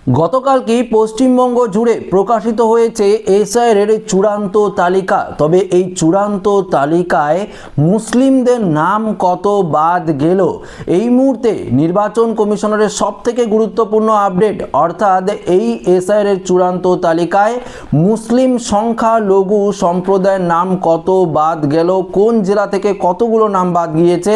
গতকালকে পশ্চিমবঙ্গ জুড়ে প্রকাশিত হয়েছে এসআইআর এর চূড়ান্ত তালিকা। তবে এই চূড়ান্ত তালিকায় মুসলিমদের নাম কত বাদ গেল, এই মুহূর্তে নির্বাচন কমিশনারের সবথেকে গুরুত্বপূর্ণ আপডেট, অর্থাৎ এই এসআইআর এর চূড়ান্ত তালিকায় মুসলিম সংখ্যালঘু সম্প্রদায়ের নাম কত বাদ গেল, কোন জেলা থেকে কতগুলো নাম বাদ গিয়েছে,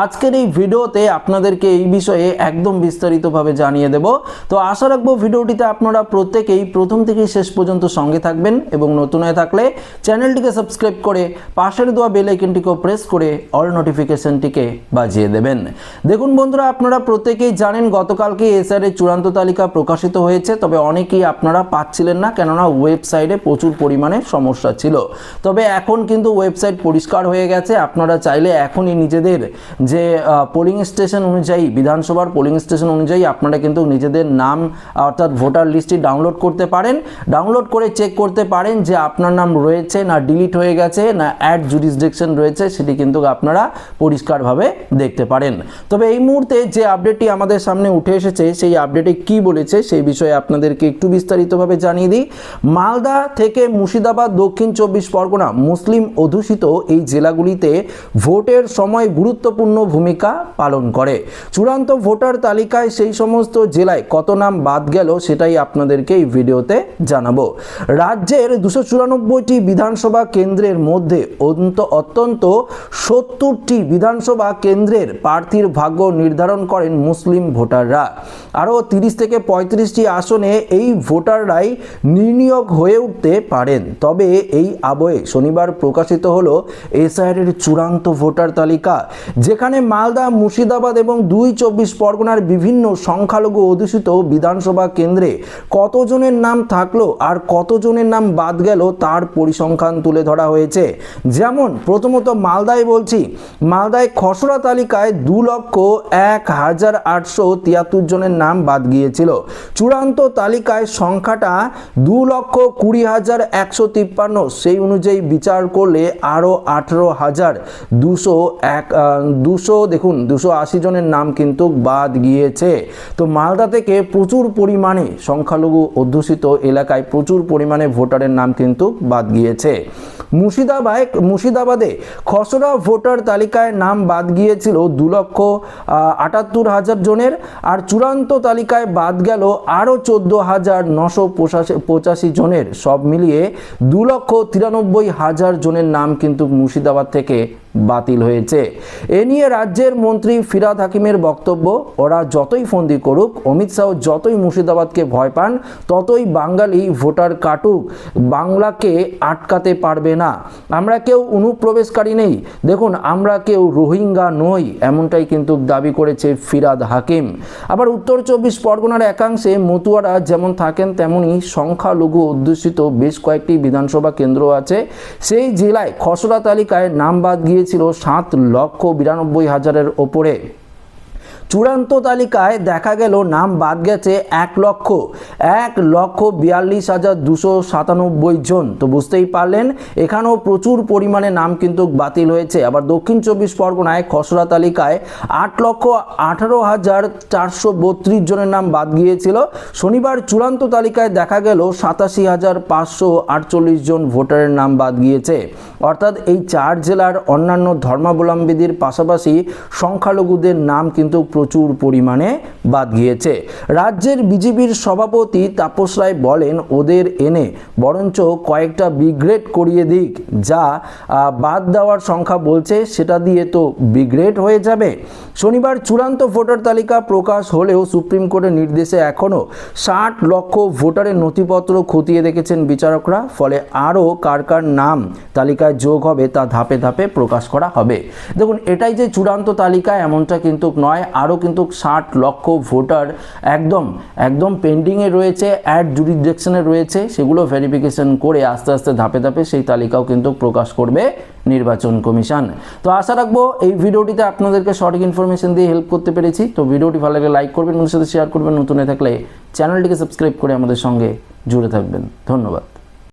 আজকের এই ভিডিওতে আপনাদেরকে এই বিষয়ে একদম বিস্তারিতভাবে জানিয়ে দেব। তো আশা রাখবো ভিডিওটিতে আপনারা প্রত্যেকেই প্রথম থেকে শেষ পর্যন্ত সঙ্গে থাকবেন এবং নতুন হয়ে থাকলে চ্যানেলটিকে সাবস্ক্রাইব করে পাশের দেওয়া বেল আইকনটিকে প্রেস করে অল নোটিফিকেশনটিকে বাজিয়ে দেবেন। দেখুন বন্ধুরা, আপনারা প্রত্যেকেই জানেন গতকালকে এসআইআর এর চূড়ান্ত তালিকা প্রকাশিত হয়েছে। তবে অনেকেই আপনারা পাচ্ছিলেন না, কেননা ওয়েবসাইটে প্রচুর পরিমাণে সমস্যা ছিল। তবে এখন কিন্তু ওয়েবসাইট পরিষ্কার হয়ে গেছে। আপনারা চাইলে এখনই নিজেদের যে পোলিং স্টেশন অনুযায়ী, বিধানসভার পোলিং স্টেশন অনুযায়ী আপনারা কিন্তু নিজেদের নাম অর্থাৎ ভোটার লিস্টটি ডাউনলোড করতে পারেন। ডাউনলোড করে চেক করতে পারেন যে আপনার নাম রয়েছে না ডিলিট হয়ে গেছে না অ্যাড জুরিসডিকশন রয়েছে, সেটি কিন্তু আপনারা পরিষ্কারভাবে দেখতে পারেন। তবে এই মুহূর্তে যে আপডেটটি আমাদের সামনে উঠে এসেছে, সেই আপডেটে কি বলেছে সেই বিষয়ে আপনাদেরকে একটু বিস্তারিতভাবে জানিয়ে দিই। মালদা থেকে মুর্শিদাবাদ, দক্ষিণ 24 পরগনা মুসলিম অধ্যুষিত এই জেলাগুলিতে ভোটের সময় গুরুত্বপূর্ণ ভূমিকা পালন করে। চূড়ান্ত ভোটার তালিকায় সেই সমস্ত জেলায় কত নাম বাদ গেল সেটাই আপনাদেরকে এই ভিডিওতে জানাবো। রাজ্যের 294টি বিধানসভা কেন্দ্রের মধ্যে অত্যন্ত 70টি বিধানসভা কেন্দ্রের প্রার্থীর ভাগ্য নির্ধারণ করেন মুসলিম ভোটাররা। আরও 30 থেকে 35টি আসনে এই ভোটাররাই নির্ণায়ক হয়ে উঠতে পারেন। তবে এই আবহে শনিবার প্রকাশিত হলো এসআইআর এর চূড়ান্ত ভোটার তালিকা, যেখানে মালদা, মুর্শিদাবাদ এবং 24 পরগনার বিভিন্ন সংখ্যালঘু অধ্যুষিত বিধানসভা কেন্দ্রে কতজনের নাম থাকলো আর কতজনের নাম বাদ গেল তার পরিসংখ্যান তুলে ধরা হয়েছে। যেমন প্রথমত মালদায় বলছি, মালদায় খসড়া তালিকায় 2,01,873 জনের নাম বাদ গিয়েছিল। চূড়ান্ত তালিকায় সংখ্যাটা 2,20,153, সেই অনুযায়ী বিচার করলে আরও 18,280 জনের নাম কিন্তু বাদ গিয়েছে। তো মালদা থেকে প্রচুর পরিমাণে সংখ্যালঘু অধ্যুষিত এলাকায় প্রচুর পরিমাণে ভোটারের নাম কিন্তু বাদ গিয়েছে। মুর্শিদাবাদে খসড়া ভোটার তালিকায় নাম বাদ গিয়েছিল 2,78,000 জনের, আর চূড়ান্ত তালিকায় বাদ গেল আরও 14,985 জনের। সব মিলিয়ে 2,93,000 জনের নাম কিন্তু মুর্শিদাবাদ থেকে বাতিল হয়েছে। এ নিয়ে রাজ্যের মন্ত্রী ফিরহাদ হাকিমের বক্তব্য, ওরা যতই ফন্দি করুক, অমিত শাহ যতই মুর্শিদাবাদকে ভয় পান, ততই বাঙালি ভোটার কাটুক, বাংলাকে আটকাতে পারবে না। আমরা কেউ অনুপ্রবেশকারী নেই, দেখুন আমরা কেউ রোহিঙ্গা নই, এমনটাই কিন্তু দাবি করেছে ফিরহাদ হাকিম। আবার উত্তর 24 পরগনার একাংশে মতুয়ারা যেমন থাকেন তেমনই সংখ্যালঘু অধ্যুষিত বেশ কয়েকটি বিধানসভা কেন্দ্র আছে। সেই জেলায় খসড়া তালিকায় নাম বাদ গিয়েছিল 7,92,000-এর ওপরে। চূড়ান্ত তালিকায় দেখা গেল নাম বাদ গেছে 1,42,297 জন। তো বুঝতেই পারলেন এখানেও প্রচুর পরিমাণে নাম কিন্তু বাতিল হয়েছে। আবার দক্ষিণ 24 পরগনায় খসড়া তালিকায় 8,18,432 জনের নাম বাদ গিয়েছিল। শনিবার চূড়ান্ত তালিকায় দেখা গেল 87,548 জন ভোটারের নাম বাদ গিয়েছে। অর্থাৎ এই 4 জেলার অন্যান্য ধর্মাবলম্বীদের পাশাপাশি সংখ্যালঘুদের নাম কিন্তু প্রচুর পরিমাণে বাদ গিয়েছে। রাজ্যের বিজেপির সভাপতি তাপস রায় বলেন, ওদের এনে বরঞ্চ কয়েকটা বিগ্রেড করিয়ে দিক, যা বাদ দেওয়ার সংখ্যা বলছে সেটা দিয়ে তো বিগ্রেড হয়ে যাবে। শনিবার চূড়ান্ত ভোটার তালিকা প্রকাশ হলেও সুপ্রিম কোর্টের নির্দেশে এখনও 60 লক্ষ ভোটারের নথিপত্র খতিয়ে দেখেছেন বিচারকরা। ফলে আরও কার কার নাম তালিকায় যোগ হবে তা ধাপে ধাপে প্রকাশ করা হবে। দেখুন, এটাই যে চূড়ান্ত তালিকা এমনটা কিন্তু নয়, আরও কিন্তু 60 লক্ষ ভোটার একদম পেন্ডিংয়ে রয়েছে, অ্যাড জুরিসডিকশনে রয়েছে, সেগুলো ভেরিফিকেশন করে আস্তে আস্তে ধাপে ধাপে সেই তালিকাও কিন্তু প্রকাশ করবে নির্বাচন কমিশন। তো আশা রাখবো এই ভিডিওটিতে আপনাদেরকে সঠিক ইনফরমেশন দিয়ে হেল্প করতে পেরেছি। তো ভিডিওটি ভালো লাগলে লাইক করবেন, ওর সাথে শেয়ার করবেন, নতুন হয়ে থাকলে চ্যানেলটিকে সাবস্ক্রাইব করে আমাদের সঙ্গে জুড়ে থাকবেন। ধন্যবাদ।